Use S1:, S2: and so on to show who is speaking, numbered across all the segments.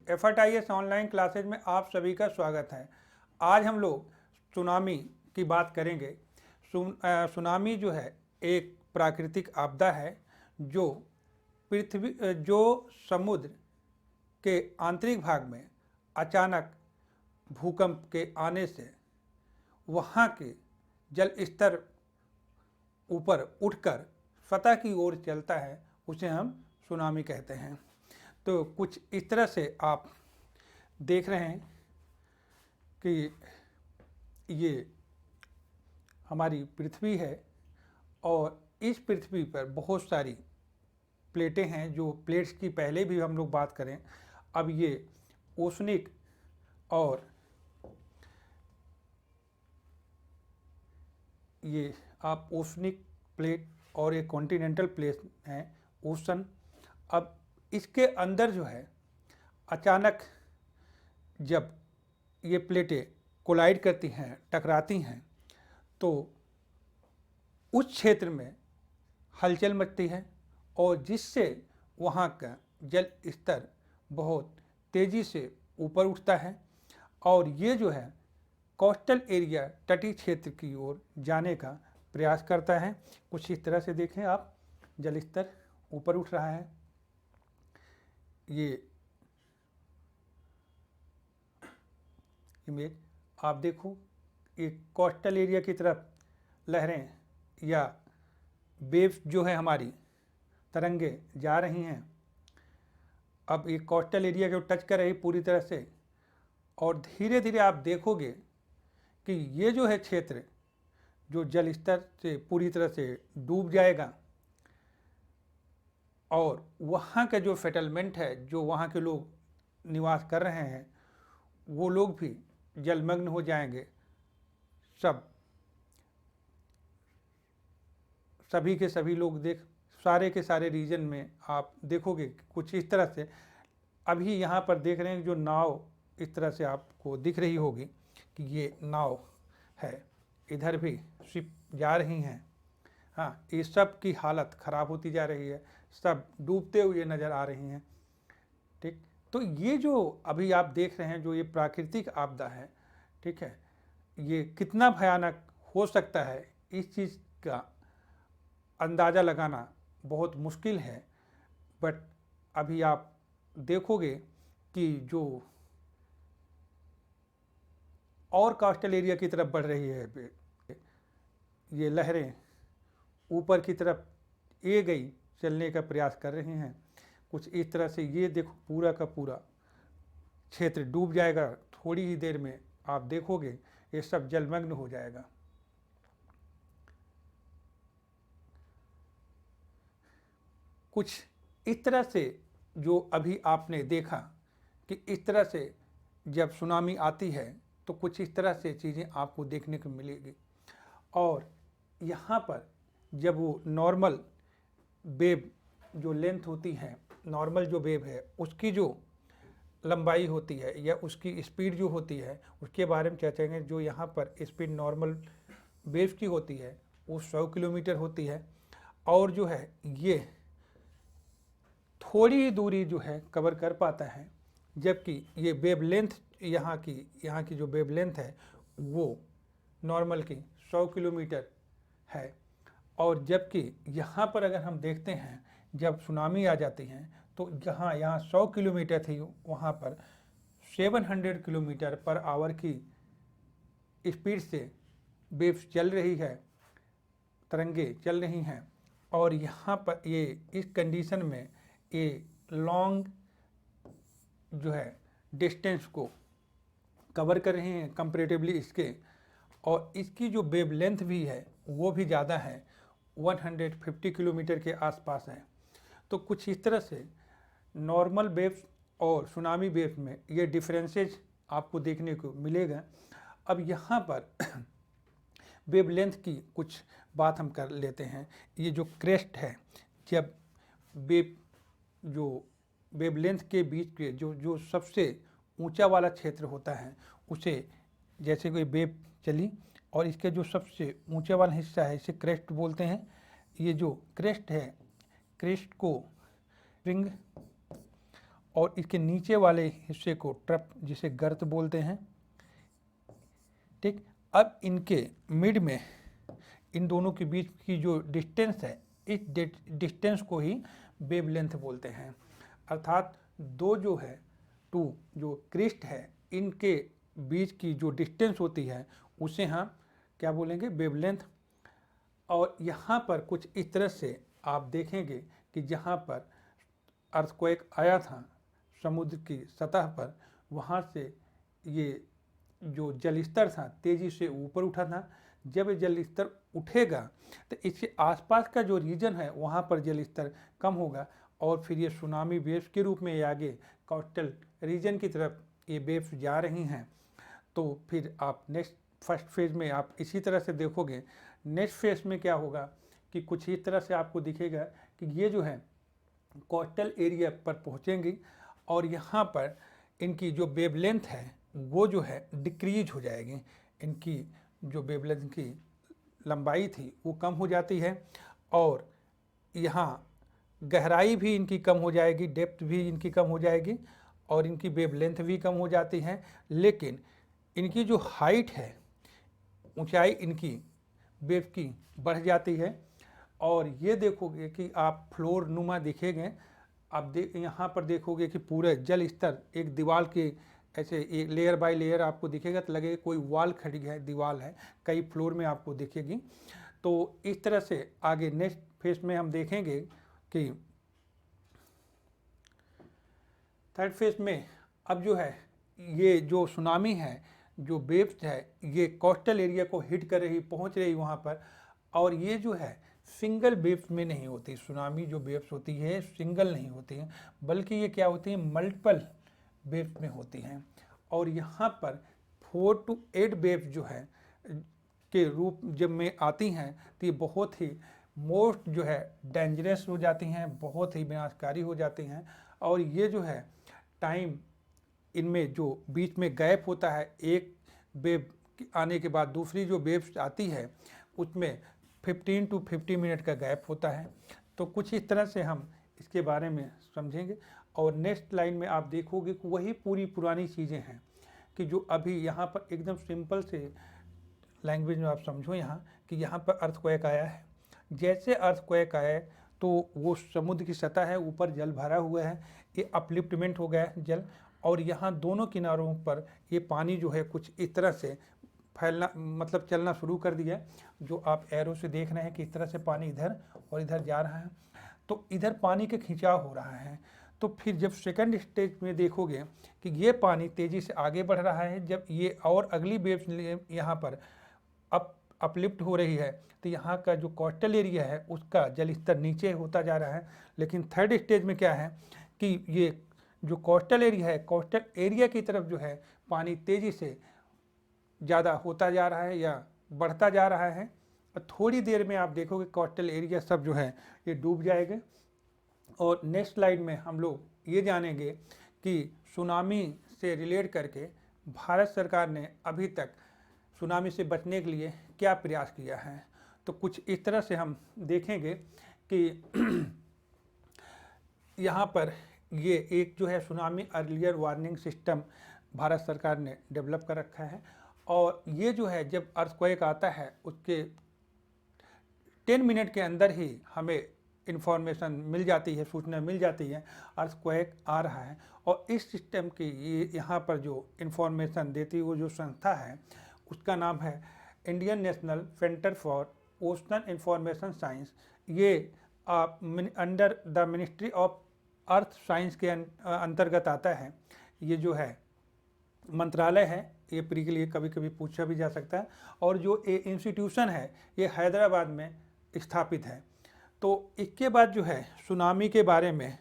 S1: FIS online classes में आप सभी का स्वागत है। आज हम लोग सुनामी की बात करेंगे। सुनामी जो है एक प्राकृतिक आपदा है जो समुद्र के आंतरिक भाग में अचानक भूकंप के आने से वहाँ के जल स्तर ऊपर उठकर सतह की ओर चलता है, उसे हम सुनामी कहते हैं। तो कुछ इस तरह से आप देख रहे हैं कि ये हमारी पृथ्वी है और इस पृथ्वी पर बहुत सारी प्लेटें हैं। जो प्लेट्स की पहले भी हम लोग बात करें, अब ये ओशनिक और ये आप ओशनिक प्लेट और एक कॉन्टिनेंटल प्लेट हैं, ओशन। अब इसके अंदर जो है अचानक जब ये प्लेटें कोलाइड करती हैं, टकराती हैं, तो उस क्षेत्र में हलचल मचती है और जिससे वहाँ का जल स्तर बहुत तेज़ी से ऊपर उठता है और ये जो है कोस्टल एरिया, तटीय क्षेत्र की ओर जाने का प्रयास करता है। कुछ इस तरह से देखें आप, जल स्तर ऊपर उठ रहा है। ये इमेज आप देखो, एक कोस्टल एरिया की तरफ लहरें या वेव्स जो है हमारी तरंगे जा रही हैं। अब ये कोस्टल एरिया को टच कर रही पूरी तरह से और धीरे धीरे आप देखोगे कि ये जो है क्षेत्र जो जल स्तर से पूरी तरह से डूब जाएगा और वहाँ का जो सेटलमेंट है, जो वहाँ के लोग निवास कर रहे हैं, वो लोग भी जलमग्न हो जाएंगे। सभी के सभी लोग सारे के सारे रीजन में आप देखोगे कुछ इस तरह से। अभी यहाँ पर देख रहे हैं जो नाव इस तरह से आपको दिख रही होगी कि ये नाव है, इधर भी शिप जा रही हैं। हाँ, ये सब की हालत ख़राब होती जा रही है, सब डूबते हुए नज़र आ रही हैं। ठीक, तो ये जो अभी आप देख रहे हैं जो ये प्राकृतिक आपदा है, ठीक है, ये कितना भयानक हो सकता है इस चीज़ का अंदाज़ा लगाना बहुत मुश्किल है। बट अभी आप देखोगे कि जो और कोस्टल एरिया की तरफ बढ़ रही है, ये लहरें ऊपर की तरफ ए गई चलने का प्रयास कर रही हैं। कुछ इस तरह से ये देखो, पूरा का पूरा क्षेत्र डूब जाएगा। थोड़ी ही देर में आप देखोगे ये सब जलमग्न हो जाएगा। कुछ इस तरह से जो अभी आपने देखा कि इस तरह से जब सुनामी आती है तो कुछ इस तरह से चीज़ें आपको देखने को मिलेगी। और यहाँ पर जब वो नॉर्मल वेव जो लेंथ होती है, नॉर्मल जो वेव है उसकी जो लंबाई होती है या उसकी स्पीड जो होती है, उसके बारे में चर्चाएंगे। जो यहाँ पर स्पीड नॉर्मल वेव की होती है वो 100 किलोमीटर होती है और जो है ये थोड़ी ही दूरी जो है कवर कर पाता है, जबकि ये वेव लेंथ यहाँ की जो वेव लेंथ है वो नॉर्मल की 100 किलोमीटर है। और जबकि यहाँ पर अगर हम देखते हैं जब सुनामी आ जाती है तो यहाँ 100 किलोमीटर थी, वहाँ पर 700 किलोमीटर पर आवर की स्पीड से वेव्स चल रही है, तरंगे चल रही हैं। और यहाँ पर ये इस कंडीशन में ये लॉन्ग जो है डिस्टेंस को कवर कर रहे हैं कंपैरेटिवली इसके, और इसकी जो वेव लेंथ भी है वो भी ज़्यादा है, 150 किलोमीटर के आसपास है। तो कुछ इस तरह से नॉर्मल वेव्स और सुनामी वेव्स में ये डिफरेंसेस आपको देखने को मिलेगा। अब यहाँ पर वेव लेंथ की कुछ बात हम कर लेते हैं। ये जो क्रेस्ट है, जब वेव लेंथ के बीच के जो सबसे ऊंचा वाला क्षेत्र होता है, उसे जैसे कोई वेव चली और इसके जो सबसे ऊंचा वाला हिस्सा है इसे क्रेस्ट बोलते हैं। ये जो क्रेस्ट है, क्रेस्ट को रिंग और इसके नीचे वाले हिस्से को ट्रप जिसे गर्त बोलते हैं। ठीक, अब इनके मिड में इन दोनों के बीच की जो डिस्टेंस है, इस डिस्टेंस को ही वेवलेंथ बोलते हैं। अर्थात दो जो है टू जो क्रिस्ट है, इनके बीच की जो डिस्टेंस होती है उसे हम क्या बोलेंगे, वेवलेंथ। और यहाँ पर कुछ इस तरह से आप देखेंगे कि जहाँ पर अर्थक्वेक आया था समुद्र की सतह पर, वहाँ से ये जो जल स्तर था तेज़ी से ऊपर उठा था। जब जल स्तर उठेगा तो इसके आसपास का जो रीजन है वहाँ पर जल स्तर कम होगा और फिर ये सुनामी वेव्स के रूप में ये आगे कोस्टल रीजन की तरफ ये वेव्स जा रही हैं। तो फिर आप नेक्स्ट फर्स्ट फेज़ में आप इसी तरह से देखोगे। नेक्स्ट फेज़ में क्या होगा कि कुछ इस तरह से आपको दिखेगा कि ये जो है कोस्टल एरिया पर पहुँचेंगी और यहाँ पर इनकी जो वेवलेंथ है वो जो है डिक्रीज हो जाएगी। इनकी जो वेवलेंथ की लंबाई थी वो कम हो जाती है और यहाँ गहराई भी इनकी कम हो जाएगी, डेप्थ भी इनकी कम हो जाएगी और इनकी वेवलेंथ भी कम हो जाती है। लेकिन इनकी जो हाइट है, ऊंचाई इनकी वेव की बढ़ जाती है और ये देखोगे कि आप फ्लोर नुमा दिखेंगे। आप यहाँ पर देखोगे कि पूरे जल स्तर एक दीवार के ऐसे एक लेयर बाय लेयर आपको दिखेगा, तो लगेगा कोई वॉल खड़ी है, दीवार है, कई फ्लोर में आपको दिखेगी। तो इस तरह से आगे नेक्स्ट फेज में हम देखेंगे कि थर्ड फेज में अब जो है ये जो सुनामी है, जो वेव्स है, ये कोस्टल एरिया को हिट कर रही, पहुंच रही वहाँ पर। और ये जो है सिंगल वेव्स में नहीं होती, सुनामी जो वेव्स होती है सिंगल नहीं होती हैं, बल्कि ये क्या होती हैं, मल्टीपल वेव्स में होती हैं। और यहाँ पर 4 to 8 वेव्स जो है के रूप जब में आती हैं तो ये बहुत ही मोस्ट जो है डेंजरस हो जाती हैं, बहुत ही विनाशकारी हो जाती हैं। और ये जो है टाइम इनमें जो बीच में गैप होता है, एक वेव आने के बाद दूसरी जो वेव्स आती है उसमें 15 to 50 मिनट का गैप होता है। तो कुछ इस तरह से हम इसके बारे में समझेंगे। और नेक्स्ट लाइन में आप देखोगे कि वही पूरी पुरानी चीज़ें हैं कि जो अभी यहाँ पर एकदम सिंपल से लैंग्वेज में आप समझो यहाँ कि यहाँ पर अर्थक्वेक आया है। जैसे अर्थक्वेक आया तो वो समुद्र की सतह है, ऊपर जल भरा हुआ है, ये अपलिफ्टमेंट हो गया है जल, और यहाँ दोनों किनारों पर ये पानी जो है कुछ इस तरह से फैलना, मतलब चलना शुरू कर दिया। जो आप एरो से देख रहे हैं कि इस तरह से पानी इधर और इधर जा रहा है, तो इधर पानी के खिंचाव हो रहा है। तो फिर जब सेकंड स्टेज में देखोगे कि ये पानी तेज़ी से आगे बढ़ रहा है, जब ये और अगली वेव्स यहाँ पर अपलिफ्ट हो रही है तो यहाँ का जो कोस्टल एरिया है उसका जल स्तर नीचे होता जा रहा है। लेकिन थर्ड स्टेज में क्या है कि ये जो कोस्टल एरिया है, कोस्टल एरिया की तरफ जो है पानी तेज़ी से ज़्यादा होता जा रहा है या बढ़ता जा रहा है। और थोड़ी देर में आप देखोगे कोस्टल एरिया सब जो है ये डूब जाएगा। और नेक्स्ट स्लाइड में हम लोग ये जानेंगे कि सुनामी से रिलेट करके भारत सरकार ने अभी तक सुनामी से बचने के लिए क्या प्रयास किया है। तो कुछ इस तरह से हम देखेंगे कि यहाँ पर ये एक जो है tsunami earlier warning system Bharat सरकार ने डेवलप कर रखा है। और ये जो है जब अर्थक्वेक आता है उसके 10 मिनट के अंदर ही हमें इन्फॉर्मेशन मिल जाती है, सूचना मिल जाती है अर्थक्वेक आ रहा है। और इस सिस्टम की ये यहाँ पर जो इन्फॉर्मेशन देती वो जो संस्था है उसका नाम है Indian National Centre for Ocean Information Science. ये under the Ministry of Earth Science के अंतर्गत आता है। ये जो है मंत्रालय है, ये प्री के लिए कभी कभी पूछा भी जा सकता है। और जो ये इंस्टीट्यूशन है ये हैदराबाद में स्थापित है। तो इसके बाद जो है सुनामी के बारे में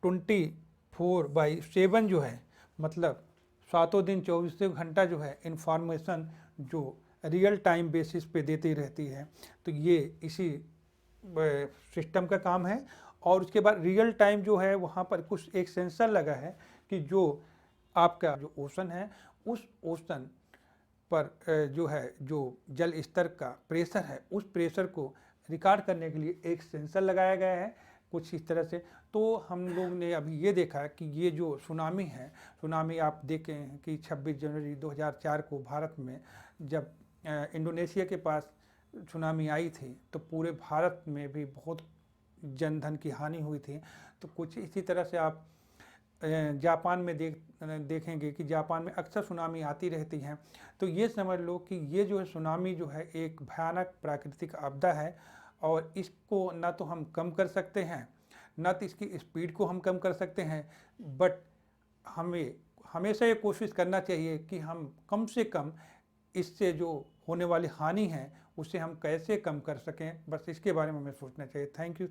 S1: 24/7 जो है, मतलब 7 दिन 24 घंटा जो है इन्फॉर्मेशन जो रियल टाइम बेसिस पे देती रहती है। तो ये इसी सिस्टम का काम है। और उसके बाद रियल टाइम जो है वहाँ पर कुछ एक सेंसर लगा है कि जो आपका जो ओशन है उस ओशन पर जो है जो जल स्तर का प्रेशर है उस प्रेशर को रिकॉर्ड करने के लिए एक सेंसर लगाया गया है। कुछ इस तरह से। तो हम लोग ने अभी ये देखा कि ये जो सुनामी है, सुनामी आप देखें कि 26 जनवरी 2004 को भारत में जब इंडोनेशिया के पास सुनामी आई थी तो पूरे भारत में भी बहुत जनधन की हानि हुई थी। तो कुछ इसी तरह से आप जापान में देखेंगे कि जापान में अक्सर सुनामी आती रहती हैं। तो ये समझ लो कि ये जो है सुनामी जो है एक भयानक प्राकृतिक आपदा है, और इसको ना तो हम कम कर सकते हैं, ना तो इसकी स्पीड को हम कम कर सकते हैं, बट हमें हमेशा ये कोशिश करना चाहिए कि हम कम से कम इससे जो होने वाली हानि है उसे हम कैसे कम कर सकें, बस इसके बारे में हमें सोचना चाहिए। Thank you.